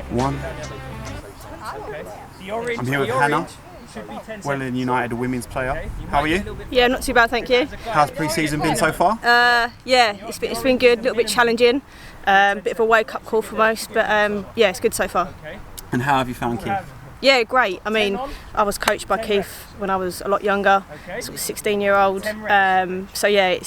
1. I'm here with Hannah, Welling United women's player. How are you? Yeah, not too bad, thank you. How's pre-season been so far? Yeah, it's been good, a little bit challenging, bit of a wake-up call for most, but yeah, it's good so far. And how have you found Keith? Yeah, great. I mean, I was coached by Keith when I was a lot younger, sort of 16-year-old. So yeah,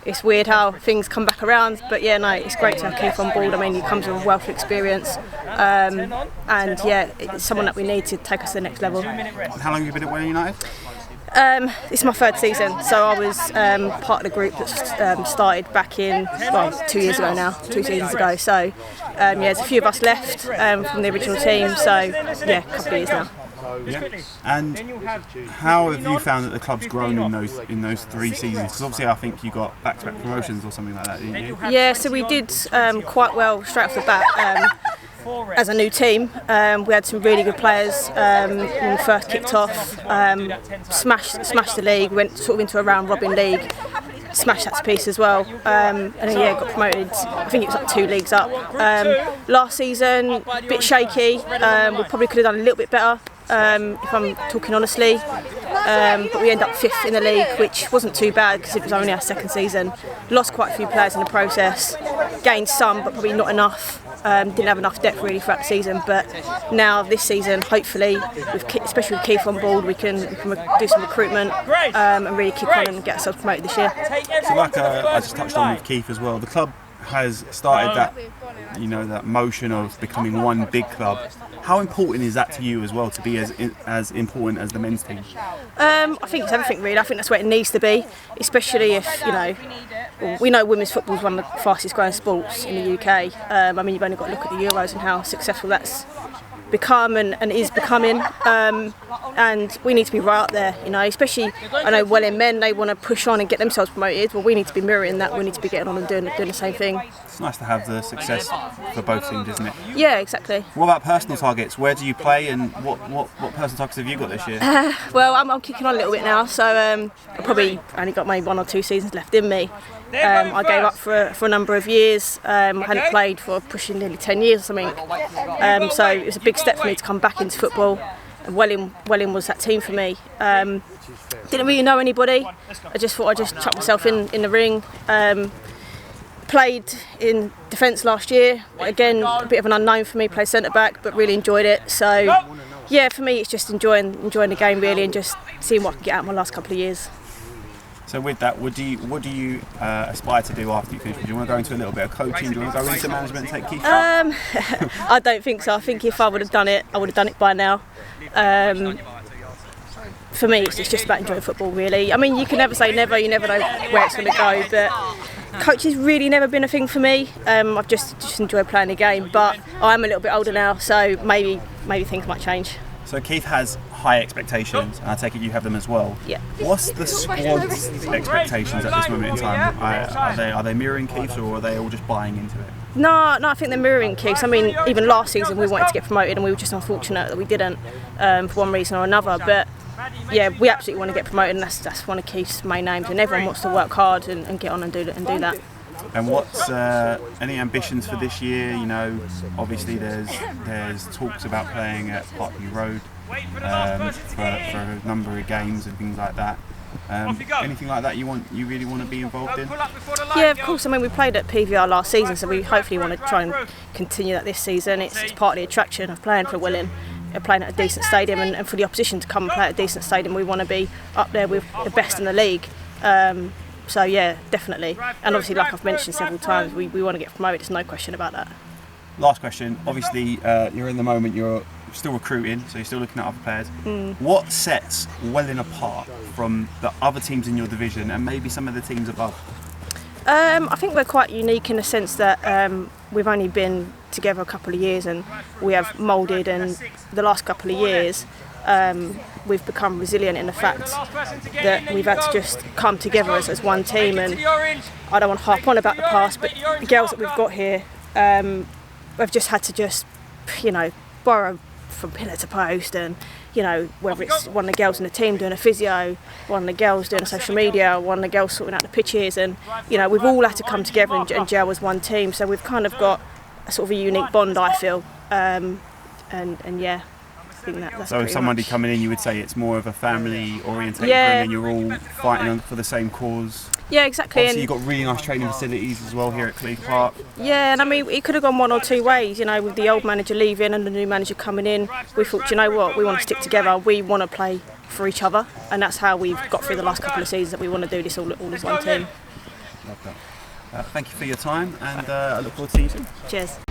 it's weird how things come back around, but yeah, no, it's great to have Keith on board. I mean, he comes with a wealth of experience, and yeah, it's someone that we need to take us to the next level. How long have you been at Welling United? It's my 3rd season, so I was part of the group that started back in, 2 years ago now, 2 seasons ago. So yeah, there's a few of us left from the original team, so yeah, a couple of years now. Yeah. And how have you found that the club's grown in those 3 seasons? Because obviously I think you got back-to-back promotions or something like that, didn't you? Yeah, so we did quite well straight off the bat. As a new team, we had some really good players when we first kicked off. Smashed the league, went sort of into a round robin league, smashed that to pieces as well, and then yeah, got promoted. I think it was like 2 leagues up. Last season, a bit shaky. We probably could have done a little bit better, if I'm talking honestly. But we ended up 5th in the league, which wasn't too bad because it was only our 2nd season. Lost quite a few players in the process, gained some, but probably not enough. Didn't have enough depth really throughout the season, but now this season, hopefully, especially with Keith on board, we can do some recruitment and really kick on and get ourselves promoted this year. So like I just touched on with Keith as well, the club has started that motion of becoming one big club. How important is that to you as well, to be as important as the men's team? I think it's everything really. I think that's where it needs to be, especially if, we know women's football is one of the fastest growing sports in the UK. I mean, you've only got to look at the Euros and how successful that's become and is becoming, and we need to be right up there, especially I know Welling men, they want to push on and get themselves promoted. Well, we need to be mirroring that. We need to be getting on and doing the same thing. It's nice to have the success for both teams, isn't it? Yeah, exactly. What about personal targets? Where do you play, and what personal targets have you got this year? Well, I'm kicking on a little bit now, so I probably only got maybe 1 or 2 seasons left in me. I gave up for a number of years. I hadn't played for pushing nearly 10 years or something. So it was a big step for me to come back into football. And Welling was that team for me. Didn't really know anybody. I just thought I'd just chuck myself in the ring. Played in defence last year. Again, a bit of an unknown for me. Played centre back, but really enjoyed it. So yeah, for me, it's just enjoying the game really, and just seeing what I can get out of my last couple of years. So with that, what do you aspire to do after you finish? Do you want to go into a little bit of coaching? Do you want to go into management and take Keith? I don't think so. I think if I would have done it, I would have done it by now. For me, it's just about enjoying football, really. I mean, you can never say never. You never know where it's going to go. But coaching's really never been a thing for me. I've just enjoyed playing the game. But I'm a little bit older now, so maybe things might change. So Keith has high expectations, and I take it you have them as well. Yeah. What's the squad's expectations at this moment in time? Are they mirroring Keith's, or are they all just buying into it? No, I think they're mirroring Keith's. I mean, even last season we wanted to get promoted, and we were just unfortunate that we didn't for one reason or another. But yeah, we absolutely want to get promoted, and that's one of Keith's main aims. And everyone wants to work hard and get on and do that. And what's any ambitions for this year? Obviously there's talks about playing at Parkview Road for a number of games and things like that. Anything like that you really want to be involved in? Yeah, of course. I mean, we played at PVR last season, so we hopefully want to try and continue that this season. It's part of the attraction of playing for Welling, playing at a decent stadium, and for the opposition to come and play at a decent stadium, we want to be up there with the best in the league. So yeah, definitely. And obviously, like I've mentioned several times, we want to get promoted. There's no question about that. Last question. Obviously, you're in the moment. You're still recruiting, so you're still looking at other players. What sets Welling apart from the other teams in your division and maybe some of the teams above? I think we're quite unique in the sense that we've only been together a couple of years, and we have moulded, and the last couple of years we've become resilient in the fact that we've had to just come together as one team. And I don't want to harp on about the past, but the girls that we've got here, we've just had to borrow from pillar to post, and whether it's one of the girls in the team doing a physio, one of the girls doing a social media, one of the girls sorting out the pitches, and we've all had to come together and gel as one team. So we've kind of got sort of a unique bond, I feel. And yeah, I think that's so if somebody coming in, you would say it's more of a family orientated thing, and you're all fighting for the same cause. Yeah, exactly. Obviously, you've got really nice training facilities as well here at Cleeve Park. Yeah, and I mean, it could have gone one or two ways, you know, with the old manager leaving and the new manager coming in. We thought, you know what, we want to stick together, we want to play for each other, and that's how we've got through the last couple of seasons, that we want to do this all as one team. Love that. Thank you for your time, and I look forward to seeing you soon. Cheers.